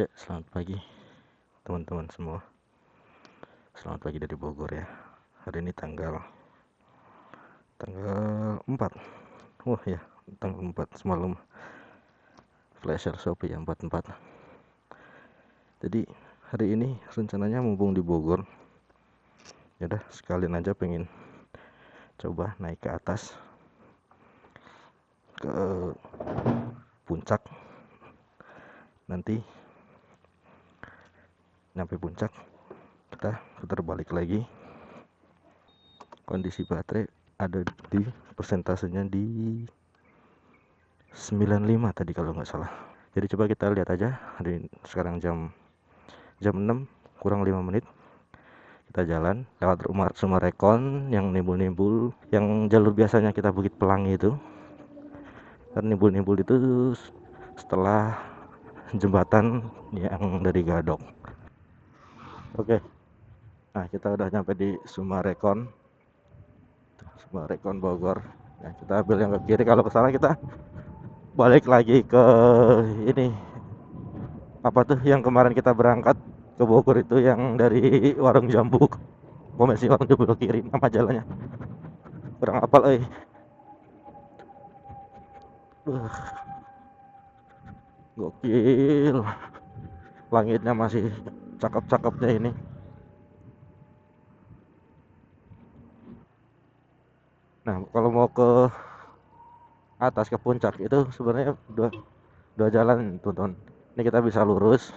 Ya, selamat pagi teman-teman semua. Selamat pagi dari Bogor ya. Hari ini tanggal 4. Wah ya, tanggal 4 semalam flasher Shopee ya 44. Jadi hari ini rencananya mumpung di Bogor, ya udah sekalian aja pengen coba naik ke atas ke puncak. Nanti nyampe puncak kita putar balik lagi. Kondisi baterai ada di persentasenya di 95 tadi kalau nggak salah. Jadi coba kita lihat aja. Sekarang jam 6 kurang 5 menit. Kita jalan lewat rumah Sumarekon yang nimbul-nimbul, yang jalur biasanya kita Bukit Pelangi itu. Dan nimbul-nimbul itu setelah jembatan yang dari Gadok. Oke. Nah, kita udah nyampe di Sumarekon Bogor. Nah, kita ambil yang ke kiri. Kalau ke sana kita balik lagi ke ini, apa tuh yang kemarin kita berangkat ke Bogor itu, yang dari Warung Jambu. Komesi Warung Jambu ke kiri, nama jalannya kurang apal gokil, langitnya masih cakep-cakepnya ini. Nah, kalau mau ke atas ke puncak itu sebenarnya dua jalan tuh. Ini kita bisa lurus,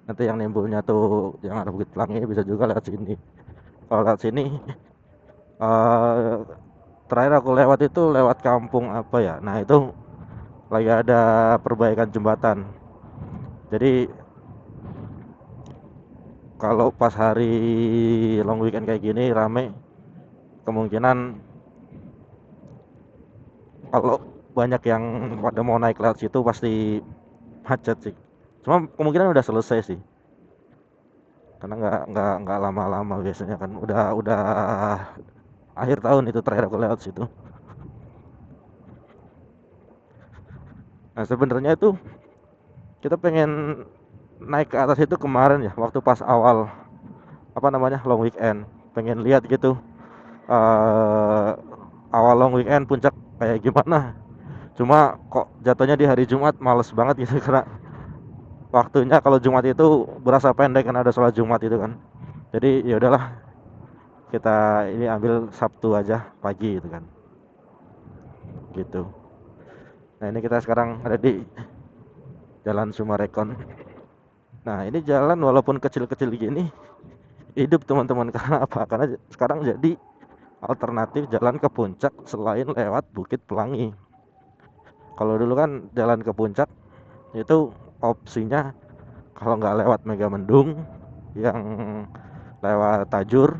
nanti yang nimbulnya tuh yang ada Bukit Pelangi bisa juga lewat sini. Kalau lewat sini, uh, terakhir aku lewat itu lewat kampung apa ya, nah itu lagi ada perbaikan jembatan. Jadi kalau pas hari long weekend kayak gini rame, kemungkinan kalau banyak yang pada mau naik lewat situ pasti macet sih. Cuma kemungkinan udah selesai sih, karena nggak lama-lama biasanya kan. Udah akhir tahun itu terakhir aku lewat situ. Nah sebenarnya itu kita pengen naik ke atas itu kemarin ya, waktu pas awal apa namanya long weekend, pengen lihat gitu uh, awal long weekend puncak kayak gimana. Cuma kok jatuhnya di hari Jumat, males banget gitu karena waktunya kalau Jumat itu berasa pendek kan, ada sholat Jumat itu kan. Jadi ya udahlah, kita ini ambil Sabtu aja pagi gitu kan, gitu. Nah ini kita sekarang ada di Jalan Sumarekon. Nah ini jalan walaupun kecil-kecil gini hidup teman-teman. Karena apa? Karena sekarang jadi alternatif jalan ke puncak selain lewat Bukit Pelangi. Kalau dulu kan jalan ke puncak itu opsinya kalau nggak lewat Megamendung, yang lewat Tajur,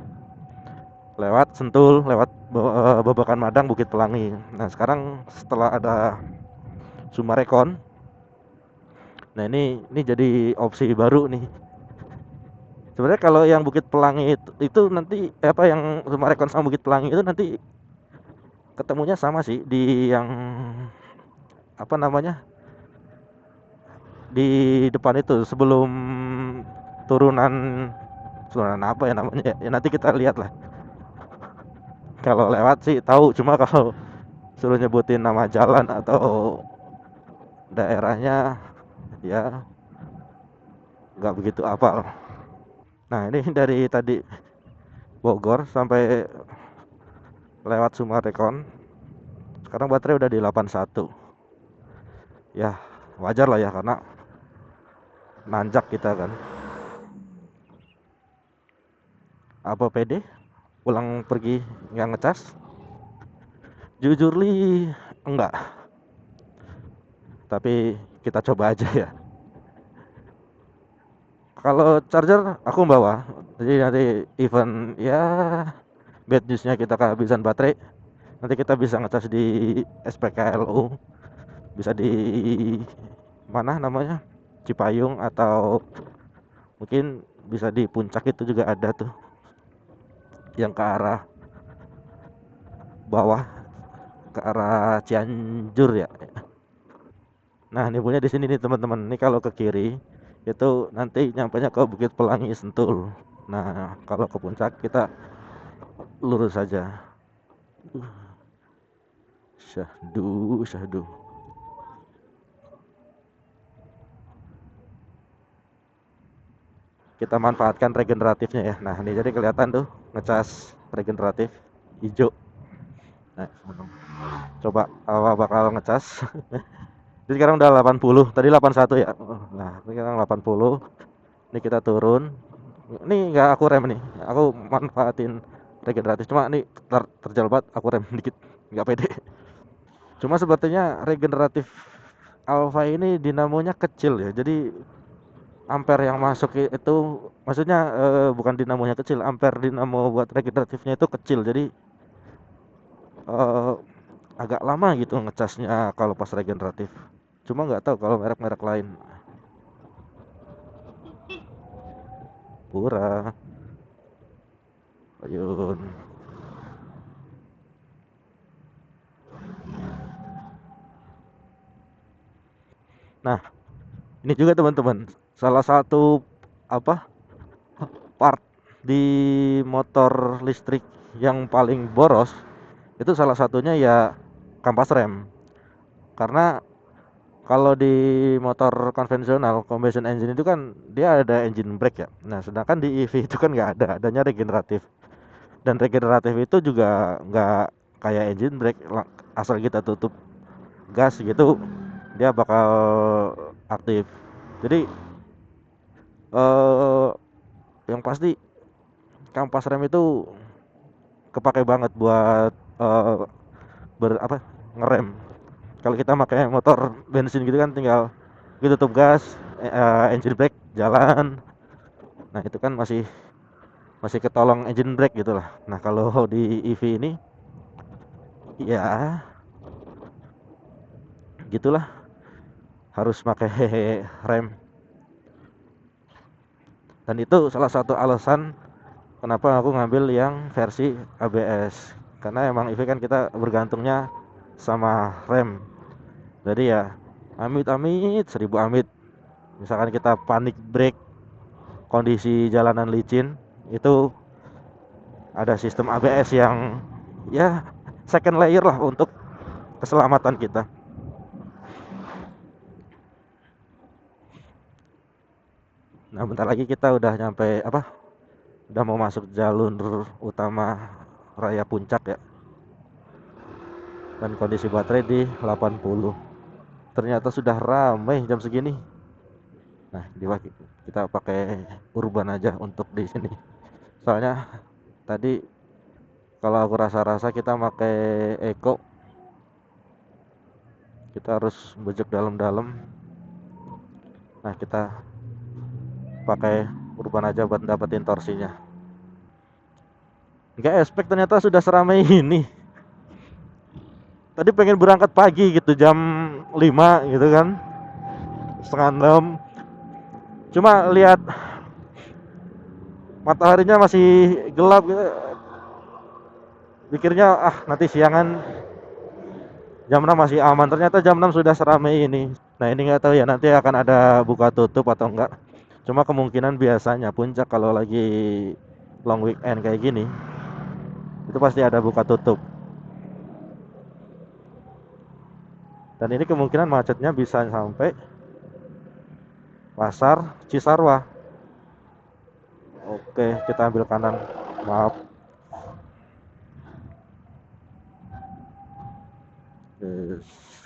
lewat Sentul, lewat Babakan Madang, Bukit Pelangi. Nah sekarang setelah ada Sumarekon, nah ini jadi opsi baru nih. Sebenarnya kalau yang Bukit Pelangi itu nanti apa, yang Sumarekon sama Bukit Pelangi itu nanti ketemunya sama sih di yang apa namanya, di depan itu sebelum turunan turunan apa ya namanya ya, ya nanti kita lihat lah. Kalau lewat sih tahu, cuma kalau suruh nyebutin nama jalan atau daerahnya ya nggak begitu apal. Nah ini dari tadi Bogor sampai lewat Sumarekon, sekarang baterai udah di 81. Ya wajar lah ya, karena nanjak kita kan. Apa pede pulang pergi nggak ngecas? Jujur li enggak, tapi kita coba aja ya. Kalau charger aku bawa, jadi nanti event ya bad newsnya kita kehabisan baterai, nanti kita bisa ngecas di SPKLU, bisa di mana namanya, Cipayung, atau mungkin bisa di puncak itu juga ada tuh yang ke arah bawah, ke arah Cianjur ya. Nah ini punya di sini nih teman-teman, ini kalau ke kiri itu nanti nyampainya ke Bukit Pelangi Sentul. Nah, kalau ke puncak kita lurus saja. Syahdu, syahdu. Kita manfaatkan regeneratifnya ya. Nah, ini jadi kelihatan tuh ngecas regeneratif hijau. Nah, coba awal bakal ngecas. Jadi sekarang udah 80, tadi 81 ya. Nah, sekarang 80. Ini kita turun. Ini nggak aku rem nih. Aku manfaatin regeneratif. Cuma ini terjal banget aku rem dikit. Nggak pede. Cuma sepertinya regeneratif Alpha ini dinamonya kecil ya. Jadi ampere yang masuk itu maksudnya bukan dinamonya kecil, ampere dinamo buat regeneratifnya itu kecil. Jadi eh, agak lama gitu ngecasnya kalau pas regeneratif. Cuma nggak tahu kalau merek-merek lain. Pura, Ayun. Nah, ini juga teman-teman, salah satu apa part di motor listrik yang paling boros itu salah satunya ya kampas rem. Karena kalau di motor konvensional combustion engine itu kan dia ada engine brake ya. Nah, sedangkan di EV itu kan nggak ada, adanya regeneratif. Dan regeneratif itu juga nggak kayak engine brake, asal kita tutup gas gitu dia bakal aktif. Jadi eh yang pasti kampas rem itu kepake banget buat eh apa ngerem. Kalau kita pakai motor bensin gitu kan tinggal kita tutup gas, engine brake jalan. Nah, itu kan masih masih ketolong engine brake gitulah. Nah, kalau di EV ini ya gitulah harus pakai rem. Dan itu salah satu alasan kenapa aku ngambil yang versi ABS. Karena emang EV kan kita bergantungnya sama rem. Jadi ya amit-amit, 1000 amit. Misalkan kita panik brake, kondisi jalanan licin, itu ada sistem ABS yang ya second layer lah untuk keselamatan kita. Nah, bentar lagi kita udah nyampe apa? Udah mau masuk jalur utama raya puncak ya. Dan kondisi baterai di 80. Ternyata sudah ramai jam segini. Nah, kita pakai urban aja untuk di sini. Soalnya tadi kalau aku rasa-rasa kita pakai eco, kita harus bujuk dalam-dalam. Nah, kita pakai urban aja buat dapetin torsinya. Nggak expect ternyata sudah seramai ini. Tadi pengen berangkat pagi gitu jam 5 gitu kan, setengah 6. Cuma lihat mataharinya masih gelap gitu. Pikirnya nanti siangan jam 6 masih aman. Ternyata jam 6 sudah seramai ini. Nah, ini nggak tahu ya nanti akan ada buka tutup atau enggak. Cuma kemungkinan biasanya puncak kalau lagi long weekend kayak gini itu pasti ada buka tutup. Dan ini kemungkinan macetnya bisa sampai Pasar Cisarua. Oke, kita ambil kanan. Maaf.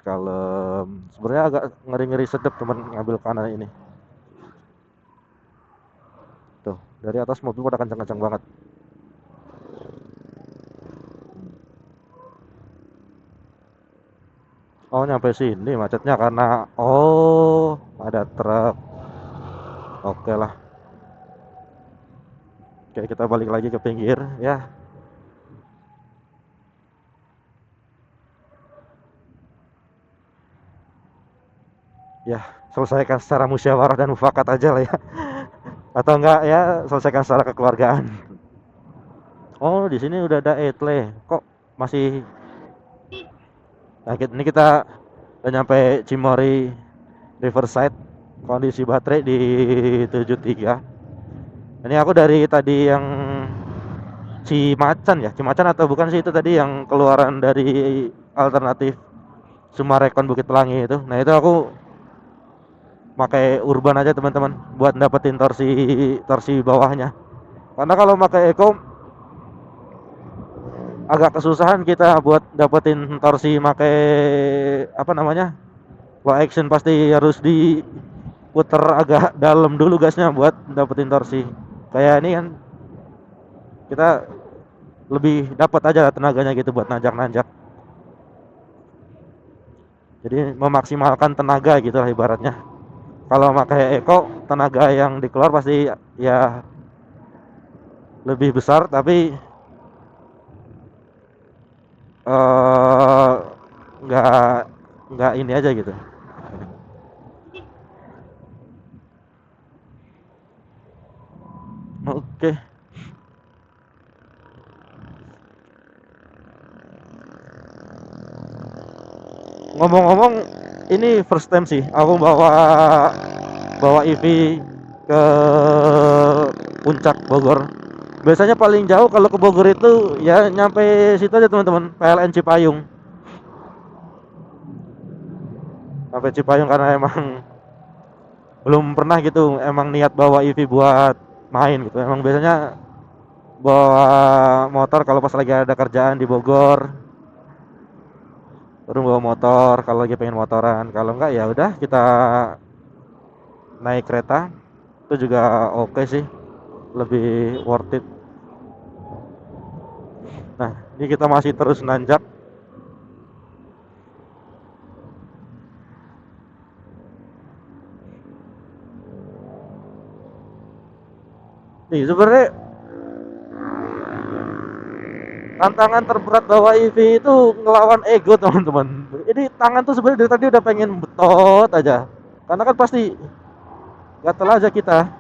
Kalau sebenarnya agak ngeri-ngeri sedep teman ngambil kanan ini. Tuh, dari atas mobil pada kencang-kencang banget. Oh, nyampe sini macetnya karena ada truk. Oke lah. Oke, kita balik lagi ke pinggir ya. Ya, selesaikan secara musyawarah dan mufakat aja lah ya. Atau enggak ya, selesaikan secara kekeluargaan. Oh, di sini udah ada etle. Kok masih. Nah, ini kita udah nyampe Cimory Riverside. kondisi baterai di 73. Ini aku dari tadi yang Cimacan ya, Cimacan atau bukan sih, itu tadi yang keluaran dari alternatif Sumarekon Bukit Pelangi itu. Nah, itu aku pakai urban aja teman-teman buat dapetin torsi torsi bawahnya. Karena kalau pakai eco agak kesusahan kita buat dapetin torsi pakai apa namanya? Low action, pasti harus diputer agak dalam dulu gasnya buat dapetin torsi. Kayak ini kan kita lebih dapat aja tenaganya gitu buat nanjak-nanjak. Jadi memaksimalkan tenaga gitu lah ibaratnya. Kalau pakai eco, tenaga yang dikeluar pasti ya lebih besar, tapi eh nggak nggak ini aja gitu. Oke, ngomong-ngomong, ini first time sih aku bawa bawa EV ke puncak Bogor. Biasanya paling jauh kalau ke Bogor itu ya nyampe situ aja teman-teman, PLN Cipayung. Sampai Cipayung karena emang belum pernah gitu emang niat bawa EV buat main gitu. Emang biasanya bawa motor kalau pas lagi ada kerjaan di Bogor, baru bawa motor kalau lagi pengen motoran. Kalau enggak ya udah kita naik kereta, itu juga oke sih, lebih worth it. Nah, ini kita masih terus nanjak nih. Sebenarnya tantangan terberat bawa EV itu ngelawan ego teman-teman. Ini tangan tuh sebenarnya dari tadi udah pengen betot aja, karena kan pasti gatel aja kita.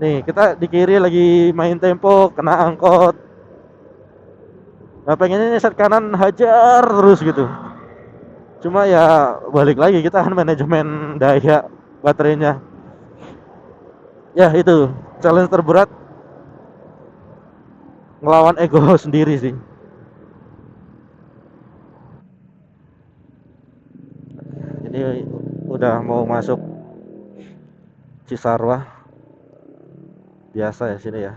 Nih kita di kiri lagi main tempo, kena angkot, nah pengennya set kanan hajar terus gitu. Cuma ya balik lagi, kita kan manajemen daya baterainya. Ya itu challenge terberat, ngelawan ego sendiri sih. Ini udah mau masuk Cisarua, biasa ya sini ya.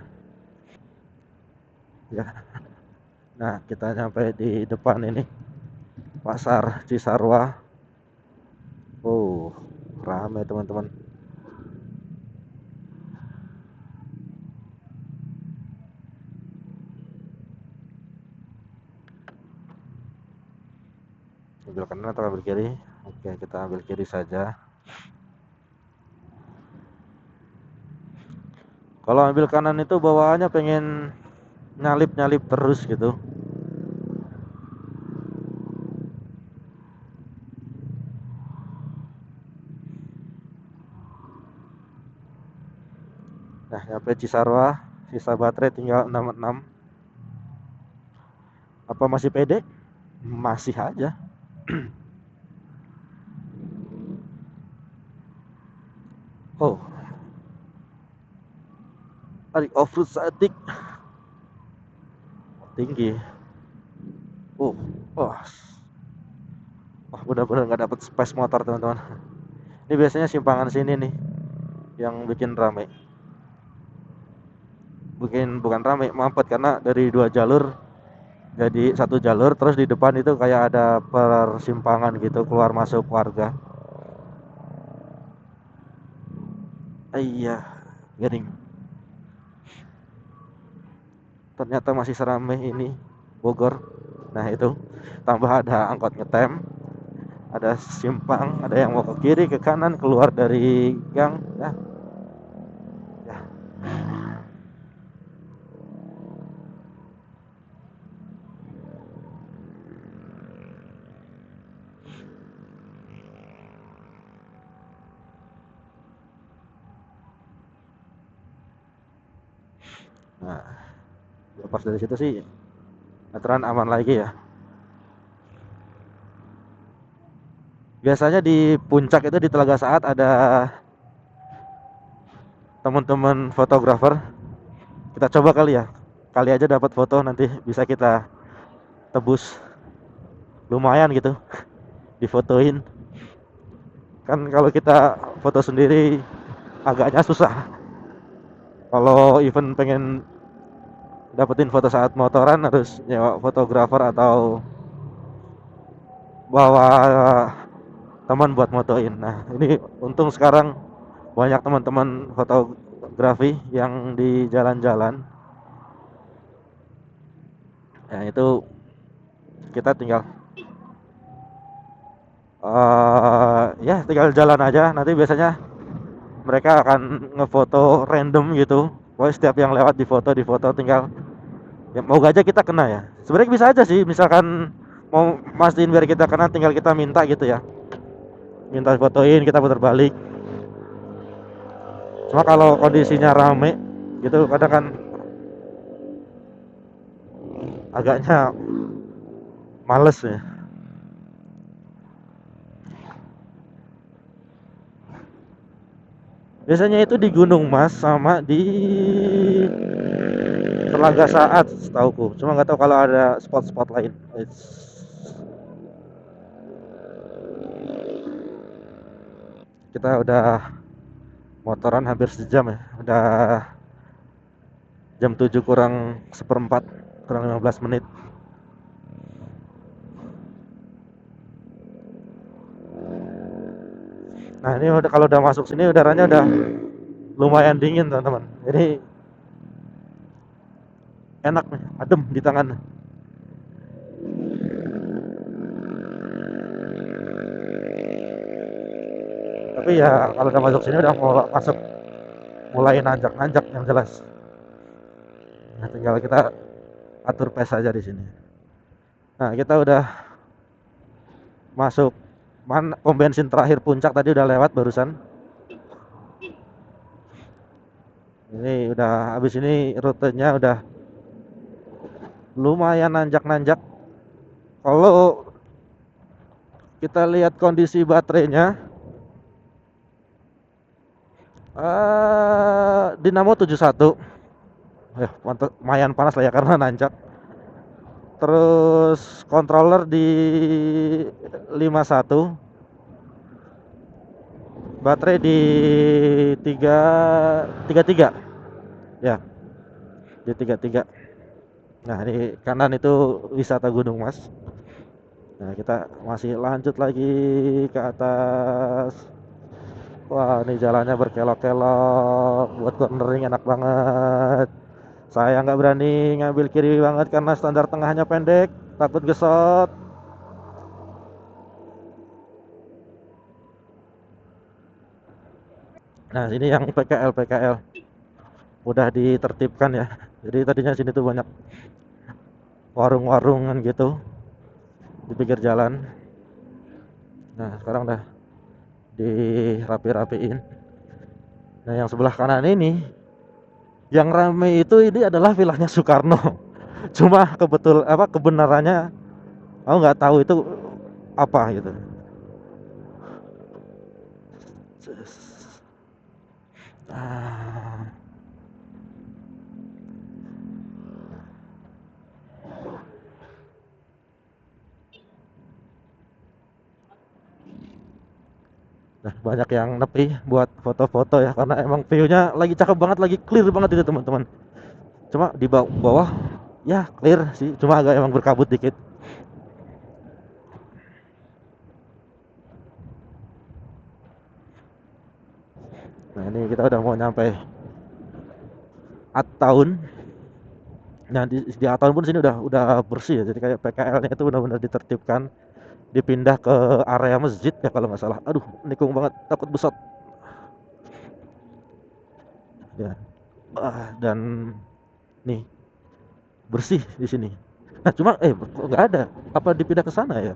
Ya, nah kita nyampe di depan ini, pasar Cisarua. Oh, rame teman-teman. Ambil kanan atau ambil kiri? Oke, kita ambil kiri saja. Kalau ambil kanan itu bawaannya pengen nyalip-nyalip terus gitu. Nah, nyampe Cisarua, sisa baterai tinggal 66. Apa masih pede? Masih aja. Oh, tarik off-road statik tinggi. Oh, wah, wah benar-benar nggak dapet space motor teman-teman. Ini biasanya simpangan sini nih yang bikin rame. Bukan rame, mampet, karena dari dua jalur jadi satu jalur, terus di depan itu kayak ada persimpangan gitu keluar masuk warga. Iya, garing. Ternyata masih seramai ini Bogor. Nah itu tambah ada angkot ngetem, ada simpang, ada yang mau ke kiri ke kanan keluar dari gang ya. Ya. Nah, lepas dari situ sih meteran aman lagi ya. Biasanya di puncak itu di Telaga Saat ada teman-teman fotografer. Kita coba kali ya. Kali aja dapat foto nanti bisa kita tebus lumayan gitu difotoin. Kan kalau kita foto sendiri agaknya susah. Kalau event pengen dapetin foto saat motoran harus nyewa fotografer atau bawa teman buat motoin. Nah, ini untung sekarang banyak teman-teman fotografi yang di jalan-jalan. Ya itu kita tinggal ya tinggal jalan aja. Nanti biasanya mereka akan ngefoto random gitu. Pokoknya setiap yang lewat difoto tinggal ya mau aja kita kena ya. Sebenarnya bisa aja sih misalkan mau mastiin biar kita kena tinggal kita minta gitu ya. Minta fotoin kita putar balik. Cuma kalau kondisinya rame gitu kadang kan agaknya males ya. Biasanya itu di Gunung Mas sama di Telaga Saat setauku. Cuma nggak tahu kalau ada spot-spot lain. Kita udah motoran hampir sejam ya. Udah jam 7 kurang seperempat, kurang 15 menit. Nah ini udah kalau udah masuk sini udaranya udah lumayan dingin teman-teman. Jadi enak nih, adem di tangan. Tapi ya kalau udah masuk sini udah mau masuk mulai nanjak-nanjak yang jelas. Nah, tinggal kita atur pace aja di sini. Nah, kita udah masuk pom bensin terakhir puncak tadi udah lewat barusan. Ini udah habis ini rutenya udah lumayan nanjak-nanjak. Kalau kita lihat kondisi baterainya Dinamo 71 ya lumayan panas lah ya karena nanjak. Terus controller di 51, baterai di 33 ya, di 33. Nah di kanan itu wisata Gunung Mas. Nah kita masih lanjut lagi ke atas. Wah ini jalannya berkelok-kelok, buat cornering enak banget. Saya nggak berani ngambil kiri banget karena standar tengahnya pendek, takut gesot. Nah ini yang PKL udah ditertibkan ya. Jadi tadinya sini tuh banyak warung-warungan gitu di pinggir jalan. Nah sekarang udah dirapi-rapiin. Nah yang sebelah kanan ini yang rame itu ini adalah vilanya Soekarno. Cuma kebenarannya aku nggak tahu itu apa gitu. Ah, nah, banyak yang nepi buat foto-foto ya karena emang view-nya lagi cakep banget, lagi clear banget itu teman-teman. Cuma di bawah ya clear sih, cuma agak emang berkabut dikit. Nah ini kita udah mau nyampe At-Taun. Nah di At-Taun pun sini udah bersih ya, jadi kayak PKL-nya itu benar-benar ditertibkan, dipindah ke area masjid ya kalau nggak salah. Aduh nikung banget, takut besot ya. Dan nih bersih di sini. Nah cuma kok nggak ada, apa dipindah ke sana ya?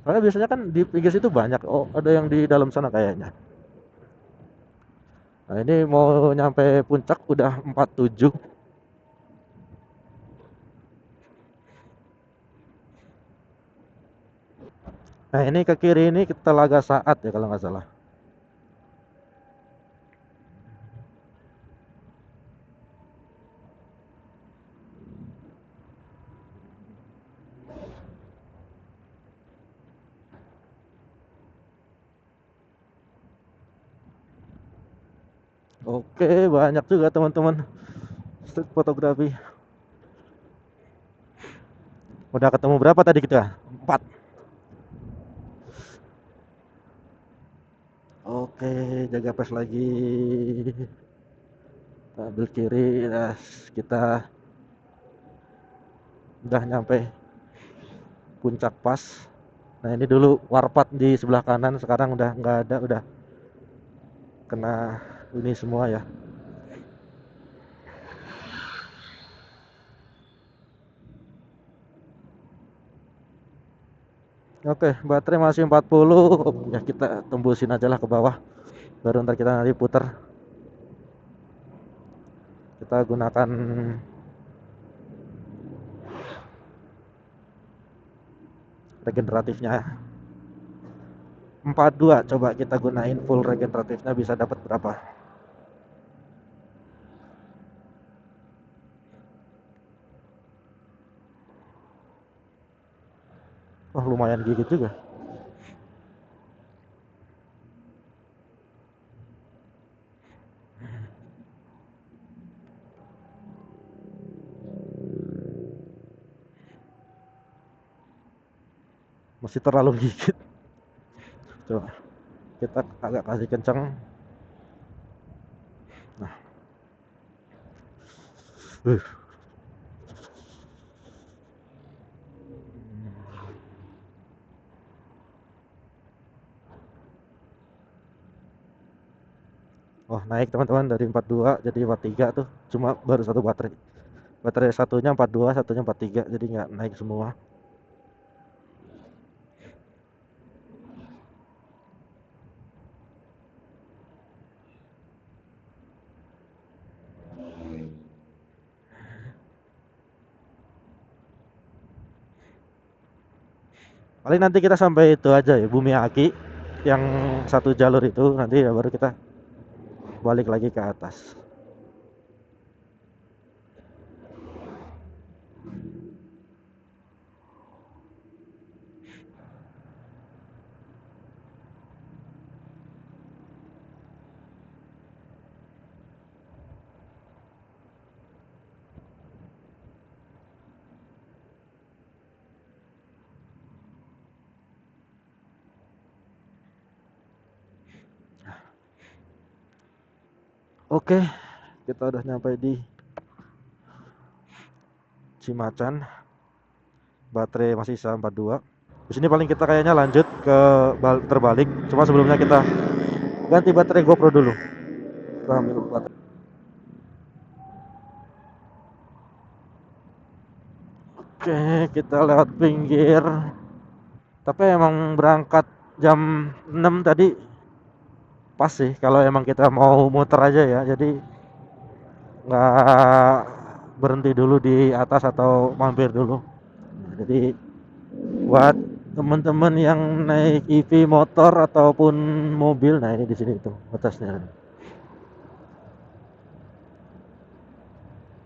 Karena biasanya kan di pinggir situ banyak. Oh ada yang di dalam sana kayaknya. Nah ini mau nyampe puncak udah 47. Nah ini ke kiri ini Telaga Saat ya kalau nggak salah. Oke, banyak juga teman-teman street fotografi. Udah ketemu berapa tadi kita? 4. Oke, jaga pas lagi. Ambil kiri, nah, kita udah nyampe puncak pas. Nah ini dulu warpat di sebelah kanan, sekarang udah nggak ada, udah kena ini semua ya. Oke, baterai masih 40. Ya kita tembusin aja lah ke bawah. Baru ntar kita nanti putar. Kita gunakan regeneratifnya. 42 coba kita gunain full regeneratifnya bisa dapat berapa? Oh lumayan gigit juga. Masih terlalu gigit. Coba kita agak kasih kencang. Nah, uh. Oh naik teman-teman dari 42 jadi 43 tuh. Cuma baru satu baterai. Baterai satunya 42, satunya 43, jadi nggak naik semua. Paling nanti kita sampai itu aja ya, Bumi Aki yang satu jalur itu nanti ya baru kita balik lagi ke atas. Oke, kita udah nyampe di Cimacan. Baterai masih sisa 42. Di sini paling kita kayaknya lanjut ke terbalik. Cuma sebelumnya kita ganti baterai GoPro dulu. Kita ambil baterai. Oke, kita lewat pinggir. Tapi emang berangkat jam 6 tadi pas sih kalau emang kita mau muter aja ya. Jadi nggak berhenti dulu di atas atau mampir dulu. Jadi buat teman-teman yang naik EV motor ataupun mobil, nah ini di sini tuh atasnya.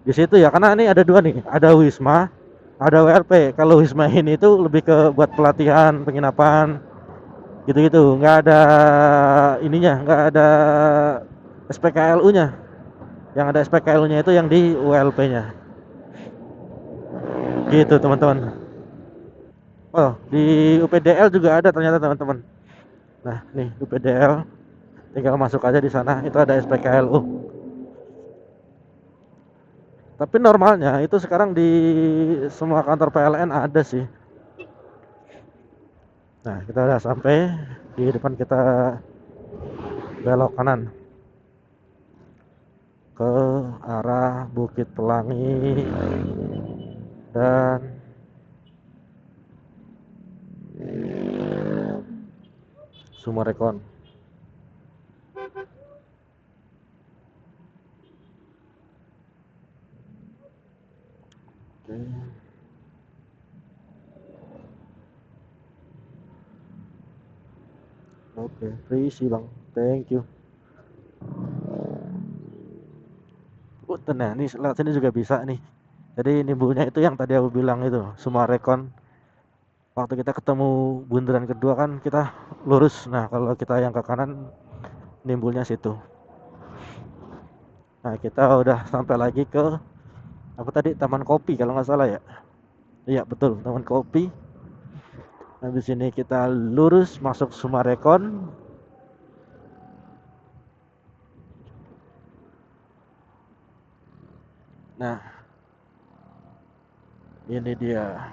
Di situ ya, karena ini ada dua nih, ada Wisma, ada WLP. Kalau Wisma ini itu lebih ke buat pelatihan, penginapan, gitu-gitu. Nggak ada ininya, nggak ada SPKLU-nya. Yang ada SPKLU-nya itu yang di WLP-nya. Gitu teman-teman. Oh, di UPDL juga ada ternyata teman-teman. Nah, nih UPDL, tinggal masuk aja di sana. Itu ada SPKLU. Tapi normalnya itu sekarang di semua kantor PLN ada sih. Nah, kita udah sampai di depan, kita belok kanan ke arah Bukit Pelangi dan Sumarekon. Oke. Oke, free bang, thank you. Nah ini lewat sini juga bisa nih. Jadi nimbulnya itu yang tadi aku bilang itu Sumarekon. Waktu kita ketemu bundaran kedua kan kita lurus. Nah kalau kita yang ke kanan nimbulnya situ. Nah kita udah sampai lagi ke apa tadi, Taman Kopi kalau nggak salah ya. Iya betul, Taman Kopi. Habis ini kita lurus masuk Sumarekon. Nah ini dia.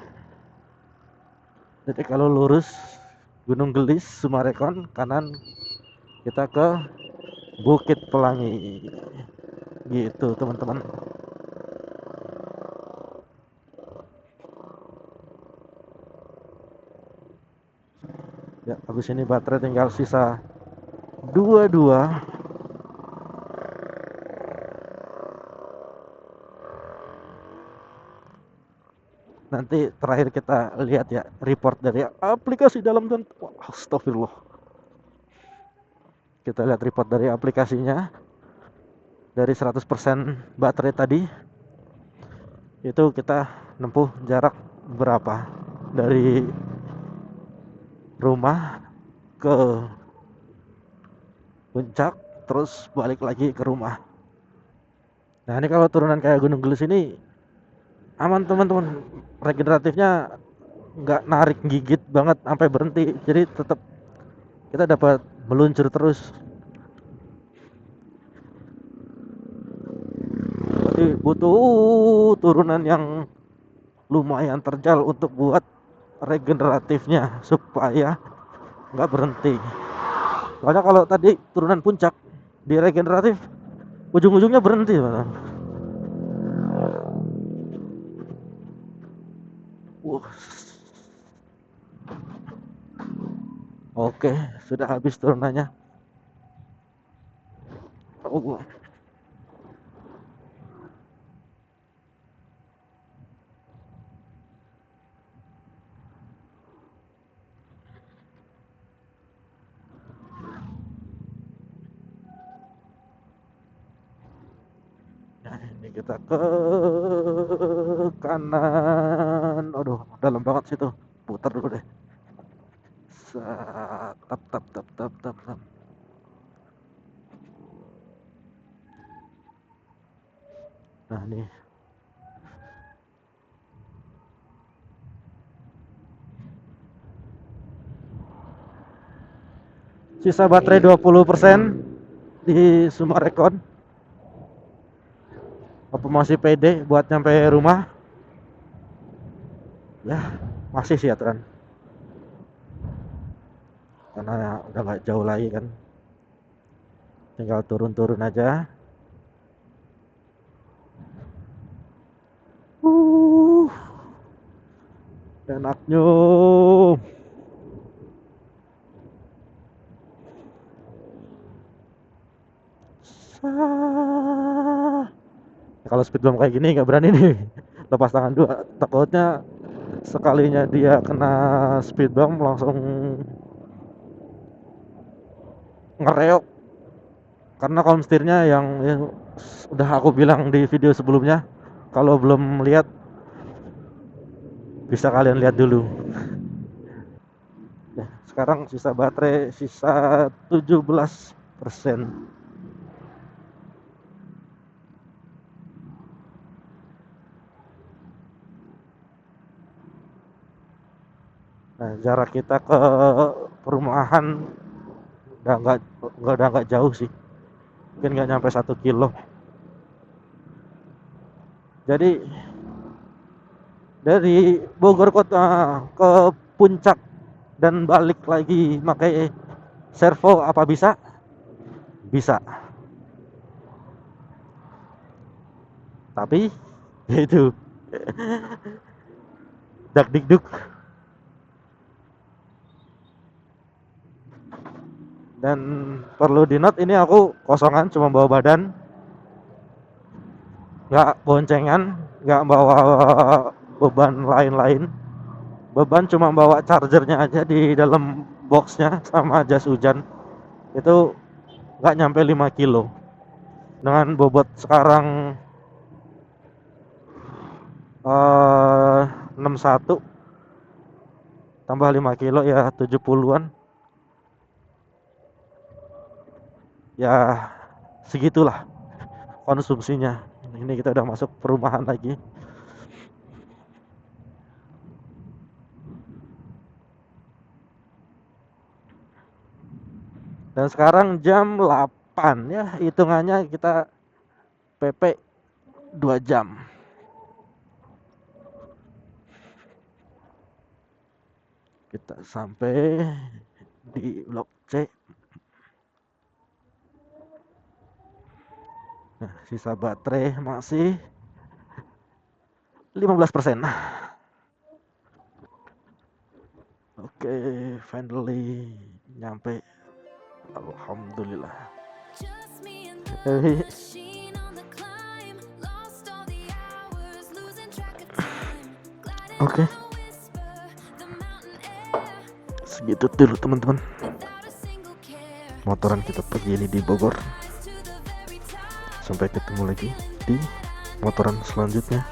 Jadi kalau lurus Gunung Gelis, Sumarekon, kanan kita ke Bukit Pelangi. Gitu teman-teman. Ya, habis ini baterai tinggal sisa 22. Nanti terakhir kita lihat ya report dari aplikasi dalam dan astagfirullah. Kita lihat report dari aplikasinya. Dari 100% baterai tadi itu kita nempuh jarak berapa dari rumah ke puncak terus balik lagi ke rumah. Nah ini kalau turunan kayak Gunung Gelis ini aman teman-teman, regeneratifnya nggak narik gigit banget sampai berhenti, jadi tetap kita dapat meluncur terus. Jadi butuh turunan yang lumayan terjal untuk buat regeneratifnya supaya nggak berhenti. Soalnya kalau tadi turunan puncak di regeneratif ujung-ujungnya berhenti teman. Oke, sudah habis turunannya. Oh, nah, ini kita ke kanan. Aduh, dalam banget situ. Putar dulu deh. Tap tap tap tap tap tap. Nah, nih. Sisa baterai 20% di Sumarekon. Apa masih pede buat nyampe rumah? Ya, masih sih aturan. Karena udah gak jauh lagi kan. Tinggal turun-turun aja. Enaknya. Kalau speed bump kayak gini nggak berani nih lepas tangan dua, takutnya sekalinya dia kena speed bump langsung ngereok. Karena kalau setirnya yang udah aku bilang di video sebelumnya, kalau belum lihat bisa kalian lihat dulu. Nah, sekarang sisa baterai sisa 17%. Nah, jarak kita ke perumahan udah nggak jauh sih, mungkin nggak nyampe 1 kilo. Jadi dari Bogor kota ke puncak dan balik lagi pakai servo apa bisa? Bisa. Tapi itu dak dikduk. Dan perlu di note ini aku kosongan, cuma bawa badan, nggak boncengan, nggak bawa beban lain-lain. Beban cuma bawa chargernya aja di dalam boxnya sama jas hujan itu nggak nyampe 5 kilo. Dengan bobot sekarang 61 tambah 5 kilo ya 70-an. Ya segitulah konsumsinya. Ini kita udah masuk perumahan lagi. Dan sekarang jam 8 ya, hitungannya kita PP 2 jam. Kita sampai di blok C. Nah, sisa baterai masih 15%. Oke, finally nyampe. Alhamdulillah. Oke. Segitu dulu teman-teman. Motoran kita pergi ini di Bogor. Sampai ketemu lagi di motoran selanjutnya.